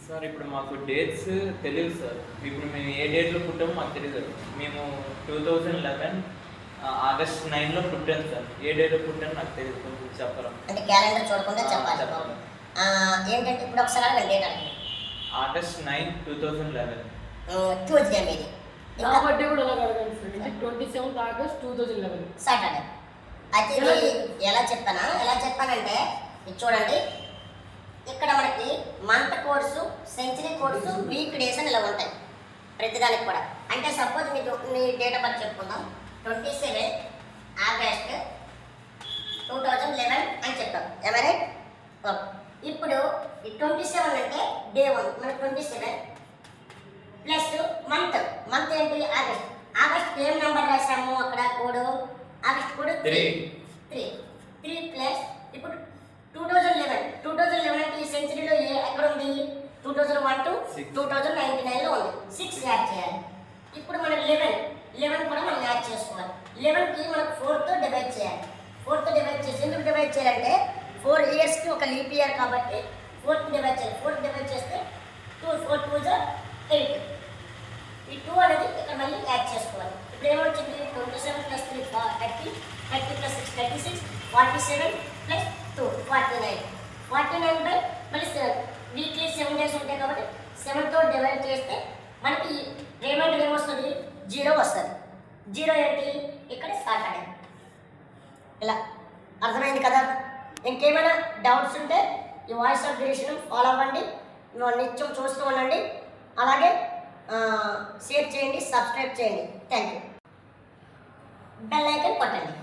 Sir ఇప్పుడు మాకు dates తెలియదు సార్. ఇప్పుడు మేము ఏ డేట్లో పుట్టామో మాకు తెలియదు. మేము 2011 ఆగస్ట్ 9లో పుట్టాను సార్. ఏ డేట్లో పుట్టానో నాకు తెలియదు, కొంచెం చెప్పరా? అంటే క్యాలెండర్ చూడకుండా చెప్పాలి. చెప్పండి. ఏంటంటే ఇప్పుడు ఒకసారి అడగండి, డేట్ అడగండి. ఆగస్ట్ 9, 2011. ట్యూస్డే మీది, నా బర్త్డే కూడా అలాగ అడగండి సార్. అంటే 27th ఆగస్ట్ 2011 సాటర్డే. అయితే ఇది ఎలా చెప్పానంటే ఇది చూడండి, ఇక్కడ మనకి month codes, century codes, week days అని ఇలా ఉంటాయి ప్రతిదానికి కూడా. అంటే సపోజ్ మీకు మీ డేట్ ఆఫ్ బర్త్ చెప్పుకుందాం, 27 ఆగస్ట్ 2011 అని చెప్తాం. ఎవరైట్? ఇప్పుడు ఈ 27 అంటే డే 1, మనకి 27 ప్లస్ మంత్ ఏంటి? ఆగస్ట్ ఏం నెంబర్ రాసాము అక్కడ కోడ్? ఆగస్ట్ కోడ్ 3 ప్లస్ ఇప్పుడు 2011 అంటే ఈ సెంచరీలో ఎక్కడ ఉంది? 2001 to 2099లో ఉంది. 6 యాడ్ చేయాలి. ఇప్పుడు మనం 11 కూడా మనం యాడ్ చేసుకోవాలి. 11కి మనకు 4తో డివైడ్ చేయాలి. 4తో డివైడ్ చేసి ఎందుకు డివైడ్ చేయాలంటే 4 ఇయర్స్కి ఒక లీప్ ఇయర్ కాబట్టి 4కి డివైడ్ చేయాలి. 4కి డివైడ్ చేస్తే 4 2 8. ఈ 2 అనేది ఇక్కడ మళ్ళీ యాడ్ చేసుకోవాలి. ఇప్పుడు ఏమొచ్చింది? 27 ప్లస్ 3 30, 30 ప్లస్ 6 36, 47 ప్లస్ 2 49. 49 బై మళ్ళీ 7 వీక్లీ 7 డేస్ ఉంటాయి కాబట్టి 7తో డివైడ్ చేస్తే మనకి రిమైండర్ ఏమొస్తుంది? 0 వస్తుంది. 0 ఏంటి? ఇక్కడ సాటర్డే. ఇలా అర్థమైంది కదా? ఇంకేమైనా డౌట్స్ ఉంటే ఈ వాయిస్ ఆఫ్ డివిజన్ ఫాలో అవ్వండి, నిత్యం చూస్తూ ఉండండి. అలాగే షేర్ చేయండి, సబ్స్క్రైబ్ చేయండి. Thank you. బెల్ ఐకాన్ కొట్టండి.